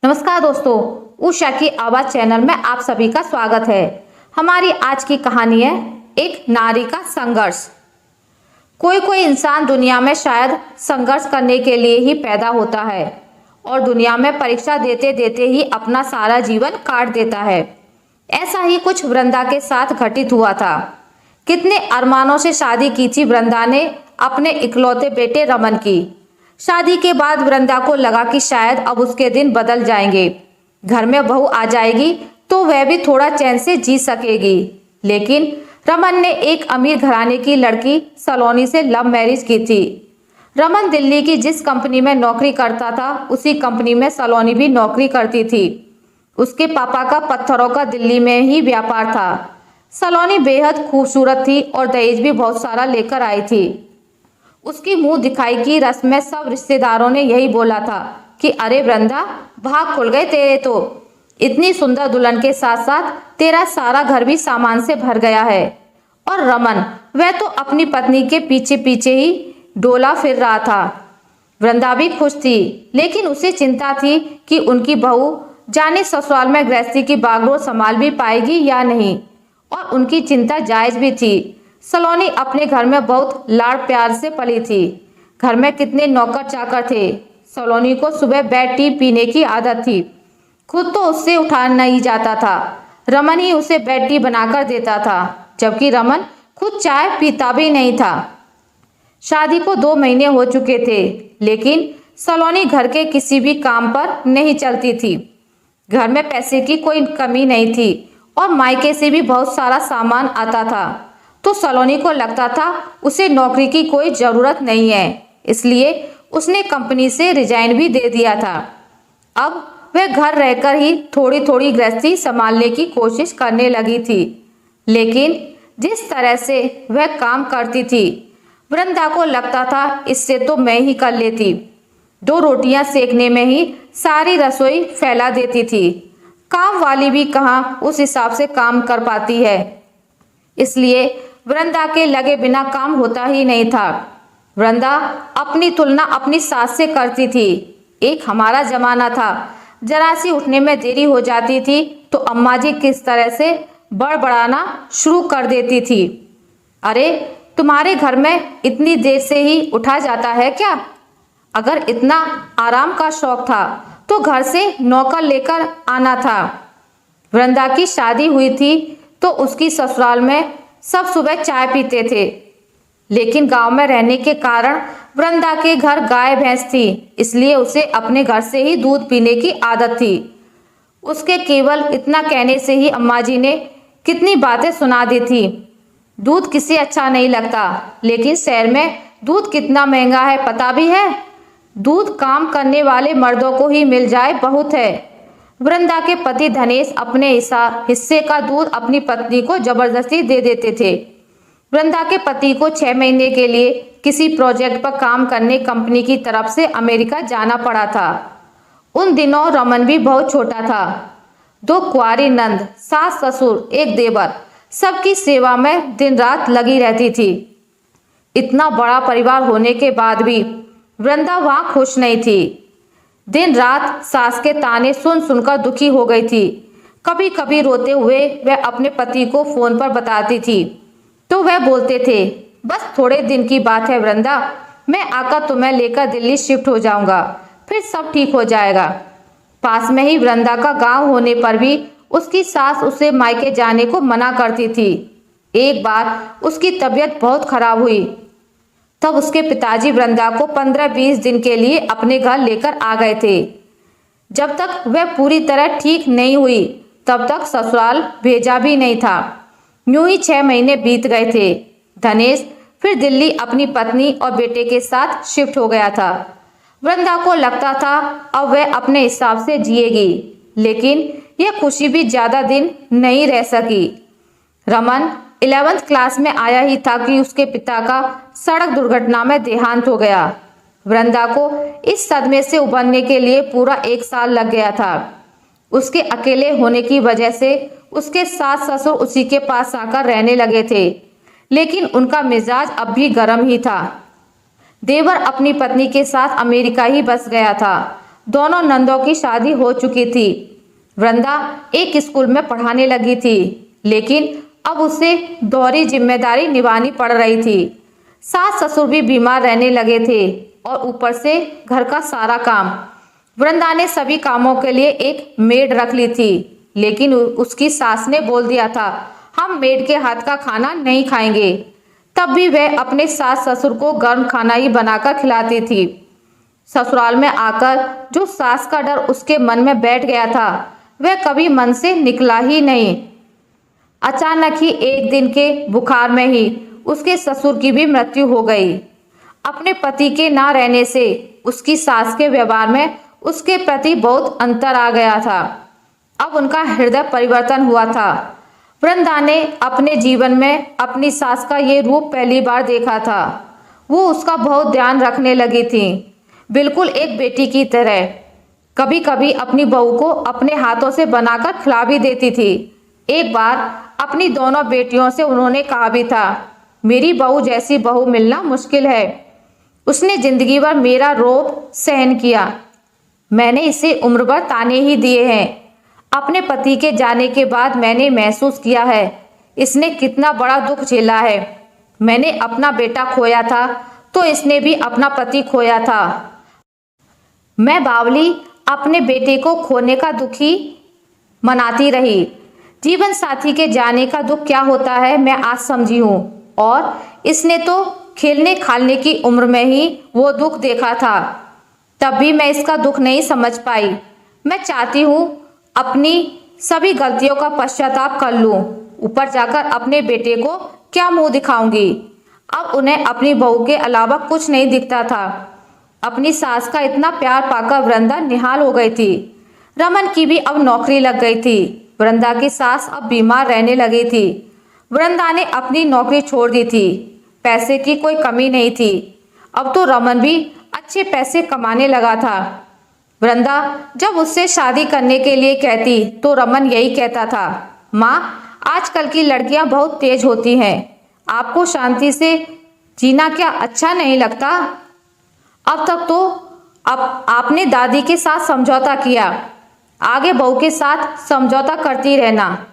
नमस्कार दोस्तों, उषा की आवाज चैनल में आप सभी का स्वागत है। हमारी आज की कहानी है एक नारी का संघर्ष। कोई कोई इंसान दुनिया में शायद संघर्ष करने के लिए ही पैदा होता है और दुनिया में परीक्षा देते देते ही अपना सारा जीवन काट देता है। ऐसा ही कुछ वृंदा के साथ घटित हुआ था। कितने अरमानों से शादी की थी वृंदा ने अपने इकलौते बेटे रमन की। शादी के बाद वृंदा को लगा कि शायद अब उसके दिन बदल जाएंगे, घर में बहू आ जाएगी तो वह भी थोड़ा चैन से जी सकेगी। लेकिन रमन ने एक अमीर घराने की लड़की सलोनी से लव मैरिज की थी। रमन दिल्ली की जिस कंपनी में नौकरी करता था उसी कंपनी में सलोनी भी नौकरी करती थी। उसके पापा का पत्थरों का दिल्ली में ही व्यापार था। सलोनी बेहद खूबसूरत थी और दहेज भी बहुत सारा लेकर आई थी। उसकी मुंह दिखाई की रस्म में सब रिश्तेदारों ने यही बोला था कि अरे वृंदा, भाग खुल गए तेरे तो। इतनी सुंदर दुल्हन के साथ साथ तेरा सारा घर भी सामान से भर गया है। और रमन, वह तो अपनी पत्नी के पीछे पीछे ही डोला फिर रहा था। वृंदा भी खुश थी, लेकिन उसे चिंता थी कि उनकी बहू जाने ससुराल में गृहस्थी की बागडोर संभाल भी पाएगी या नहीं, और उनकी चिंता जायज भी थी। सलोनी अपने घर में बहुत लाड़ प्यार से पली थी। घर में कितने नौकर चाकर थे। सलोनी को सुबह बेड टी पीने की आदत थी। खुद तो उससे उठा नहीं जाता था, रमन ही उसे बेड टी बनाकर देता था, जबकि रमन खुद चाय पीता भी नहीं था। शादी को 2 महीने हो चुके थे, लेकिन सलोनी घर के किसी भी काम पर नहीं चलती थी। घर में पैसे की कोई कमी नहीं थी और मायके से भी बहुत सारा सामान आता था, तो सलोनी को लगता था उसे नौकरी की कोई ज़रूरत नहीं है, इसलिए उसने कंपनी से रिजाइन भी दे दिया था। अब वह घर रहकर ही थोड़ी थोड़ी गृहस्थी संभालने की कोशिश करने लगी थी। लेकिन जिस तरह से वह काम करती थी, वृंदा को लगता था इससे तो मैं ही कर लेती। 2 रोटियां सेकने में ही सारी रसोई फैला देती थी। काम वाली भी कहाँ उस हिसाब से काम कर पाती है, इसलिए वृंदा के लगे बिना काम होता ही नहीं था। वृंदा अपनी तुलना अपनी सास से करती थी। एक हमारा जमाना था, जरा सी उठने में देरी हो जाती थी तो अम्मा जी किस तरह से बड़बड़ाना शुरू कर देती थी। अरे, तुम्हारे घर में इतनी देर से ही उठा जाता है क्या? अगर इतना आराम का शौक था तो घर से नौकर लेकर आना था। वृंदा की शादी हुई थी तो उसकी ससुराल में सब सुबह चाय पीते थे, लेकिन गांव में रहने के कारण वृंदा के घर गाय भैंस थी, इसलिए उसे अपने घर से ही दूध पीने की आदत थी। उसके केवल इतना कहने से ही अम्मा जी ने कितनी बातें सुना दी थी। दूध किसे अच्छा नहीं लगता, लेकिन शहर में दूध कितना महंगा है पता भी है। दूध काम करने वाले मर्दों को ही मिल जाए बहुत है। वृंदा के पति धनेश अपने हिस्से का दूध अपनी पत्नी को जबरदस्ती दे देते थे। वृंदा के पति को 6 महीने के लिए किसी प्रोजेक्ट पर काम करने कंपनी की तरफ से अमेरिका जाना पड़ा था। उन दिनों रमन भी बहुत छोटा था। 2 कुंवारी नंद, सास ससुर, एक देवर, सबकी सेवा में दिन रात लगी रहती थी। इतना बड़ा परिवार होने के बाद भी वृंदा वहां खुश नहीं थी। दिन रात सास के ताने सुन सुनकर दुखी हो गई थी। कभी कभी रोते हुए वह अपने पति को फोन पर बताती थी तो वह बोलते थे, बस थोड़े दिन की बात है वृंदा, मैं आकर तुम्हें लेकर दिल्ली शिफ्ट हो जाऊंगा, फिर सब ठीक हो जाएगा। पास में ही वृंदा का गांव होने पर भी उसकी सास उसे मायके जाने को मना करती थी। एक बार उसकी तबीयत बहुत खराब हुई, तब उसके पिताजी वृंदा को 15-20 दिन के लिए अपने घर लेकर आ गए थे। जब तक वह पूरी तरह ठीक नहीं हुई तब तक ससुराल भेजा भी नहीं था। यूं ही 6 महीने बीत गए थे। धनेश फिर दिल्ली अपनी पत्नी और बेटे के साथ शिफ्ट हो गया था। वृंदा को लगता था अब वह अपने हिसाब से जिएगी, लेकिन यह खुशी भी ज्यादा दिन नहीं रह सकी। रमन 11वीं क्लास में आया ही था कि उसके पिता का सड़क दुर्घटना में देहांत हो गया। वृंदा को इस सदमे से उबरने के लिए पूरा 1 साल लग गया था। उसके अकेले होने की वजह से उसके सास ससुर उसी के पास आकर रहने लगे थे, लेकिन उनका मिजाज अब भी गर्म ही था। देवर अपनी पत्नी के साथ अमेरिका ही बस गया था। दोनों नंदों की शादी हो चुकी थी। वृंदा एक स्कूल में पढ़ाने लगी थी, लेकिन अब उसे दोहरी जिम्मेदारी निभानी पड़ रही थी। सास ससुर भी बीमार रहने लगे थे और ऊपर से घर का सारा काम। वृंदा ने सभी कामों के लिए एक मेड रख ली थी, लेकिन उसकी सास ने बोल दिया था, हम मेड के हाथ का खाना नहीं खाएंगे। तब भी वह अपने सास ससुर को गर्म खाना ही बनाकर खिलाती थी। ससुराल में आकर जो सास का डर उसके मन में बैठ गया था, वह कभी मन से निकला ही नहीं। अचानक ही एक दिन के बुखार में ही उसके ससुर की भी मृत्यु हो गई। अपने पति के ना रहने से उसकी सास के व्यवहार में उसके प्रति बहुत अंतर आ गया था। अब उनका हृदय परिवर्तन हुआ था। वृंदा ने अपने जीवन में अपनी सास का ये रूप पहली बार देखा था। वो उसका बहुत ध्यान रखने लगी थी, बिल्कुल एक बेटी की तरह। कभी कभी अपनी बहू को अपने हाथों से बनाकर खिला भी देती थी। एक बार अपनी दोनों बेटियों से उन्होंने कहा भी था, मेरी बहू जैसी बहू मिलना मुश्किल है। उसने जिंदगी भर मेरा रोब सहन किया, मैंने इसे उम्र भर ताने ही दिए हैं। अपने पति के जाने के बाद मैंने महसूस किया है इसने कितना बड़ा दुख झेला है। मैंने अपना बेटा खोया था तो इसने भी अपना पति खोया था। मैं बावली अपने बेटे को खोने का दुख ही मनाती रही। जीवन साथी के जाने का दुख क्या होता है मैं आज समझी हूँ, और इसने तो खेलने खालने की उम्र में ही वो दुख देखा था। तब भी मैं इसका दुख नहीं समझ पाई। मैं चाहती हूँ अपनी सभी गलतियों का पश्चाताप कर लूँ। ऊपर जाकर अपने बेटे को क्या मुंह दिखाऊंगी। अब उन्हें अपनी बहू के अलावा कुछ नहीं दिखता था। अपनी सास का इतना प्यार पाकर वृंदा निहाल हो गई थी। रमन की भी अब नौकरी लग गई थी। वृंदा की सास अब बीमार रहने लगी थी। वृंदा ने अपनी नौकरी छोड़ दी थी। पैसे की कोई कमी नहीं थी। अब तो रमन भी अच्छे पैसे कमाने लगा था। वृंदा जब उससे शादी करने के लिए कहती तो रमन यही कहता था, माँ आजकल की लड़कियां बहुत तेज होती हैं, आपको शांति से जीना क्या अच्छा नहीं लगता? अब तक तो अब आपने दादी के साथ समझौता किया, आगे बहू के साथ समझौता करती रहना।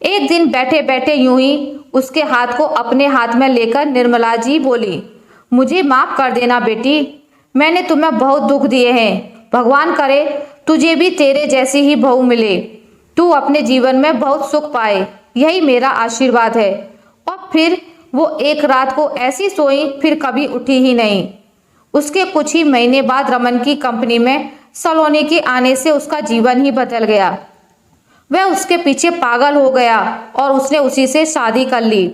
एक दिन बैठे बैठे यूं ही उसके हाथ को अपने हाथ में लेकर निर्मला जी बोली, मुझे माफ कर देना बेटी, मैंने तुम्हें बहुत दुख दिए हैं। भगवान करे तुझे भी तेरे जैसी ही बहू मिले, तू अपने जीवन में बहुत सुख पाए, यही मेरा आशीर्वाद है। और फिर वो एक रात को ऐसी सोई, फिर कभी उठी ही नहीं। उसके कुछ ही महीने बाद रमन की कंपनी में सलोनी के आने से उसका जीवन ही बदल गया। वह उसके पीछे पागल हो गया और उसने उसी से शादी कर ली।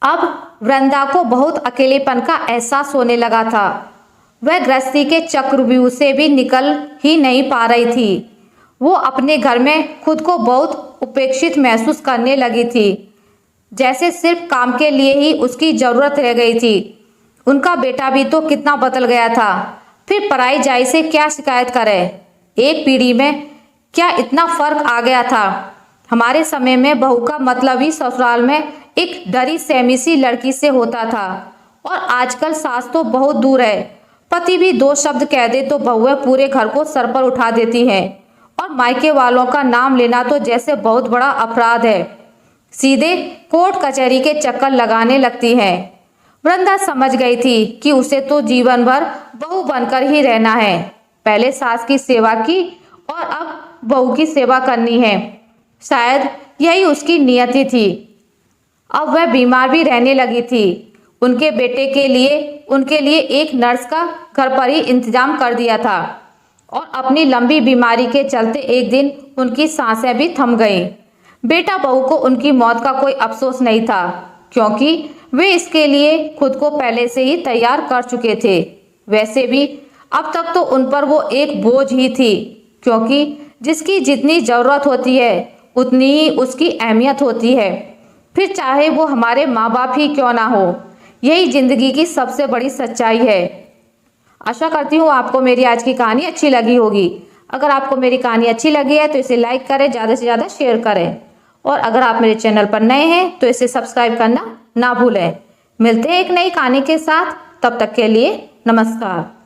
अब वृंदा को बहुत अकेलेपन का एहसास होने लगा था। वह गृहस्थी के चक्रव्यूह से भी निकल ही नहीं पा रही थी। वो अपने घर में खुद को बहुत उपेक्षित महसूस करने लगी थी, जैसे सिर्फ काम के लिए ही उसकी जरूरत रह गई थी। उनका बेटा भी तो कितना बदल गया था, फिर पराई जाई से क्या शिकायत करे। एक पीढ़ी में क्या इतना फर्क आ गया था। हमारे समय में बहू का मतलब ही ससुराल में एक डरी सहमी सी लड़की से होता था, और आजकल सास तो बहुत दूर है। पति भी दो शब्द कह दे तो बहुएं पूरे घर को सर पर उठा देती हैं, और मायके वालों का नाम लेना तो जैसे बहुत बड़ा अपराध है। सीधे कोर्ट कचहरी के चक्कर लगाने लगती हैं। वृंदा समझ गई थी कि उसे तो जीवन भर बहू बनकर ही रहना है। पहले सास की सेवा की और अब बहू की सेवा करनी है। शायद यही उसकी नियति थी। अब वह बीमार भी रहने लगी थी। उनके बेटे के लिए उनके लिए एक नर्स का घर पर ही इंतजाम कर दिया था, और अपनी लंबी बीमारी के चलते एक दिन उनकी सांसें भी थम गईं। बेटा बहू को उनकी मौत का कोई अफसोस नहीं था, क्योंकि वे इसके लिए खुद को पहले से ही तैयार कर चुके थे। वैसे भी अब तक तो उन पर वो एक बोझ ही थी, क्योंकि जिसकी जितनी ज़रूरत होती है उतनी ही उसकी अहमियत होती है, फिर चाहे वो हमारे माँ बाप ही क्यों ना हो। यही ज़िंदगी की सबसे बड़ी सच्चाई है। आशा करती हूँ आपको मेरी आज की कहानी अच्छी लगी होगी। अगर आपको मेरी कहानी अच्छी लगी है तो इसे लाइक करें, ज़्यादा से ज़्यादा शेयर करें, और अगर आप मेरे चैनल पर नए हैं तो इसे सब्सक्राइब करना ना भूलें। मिलते हैं एक नई कहानी के साथ, तब तक के लिए नमस्कार।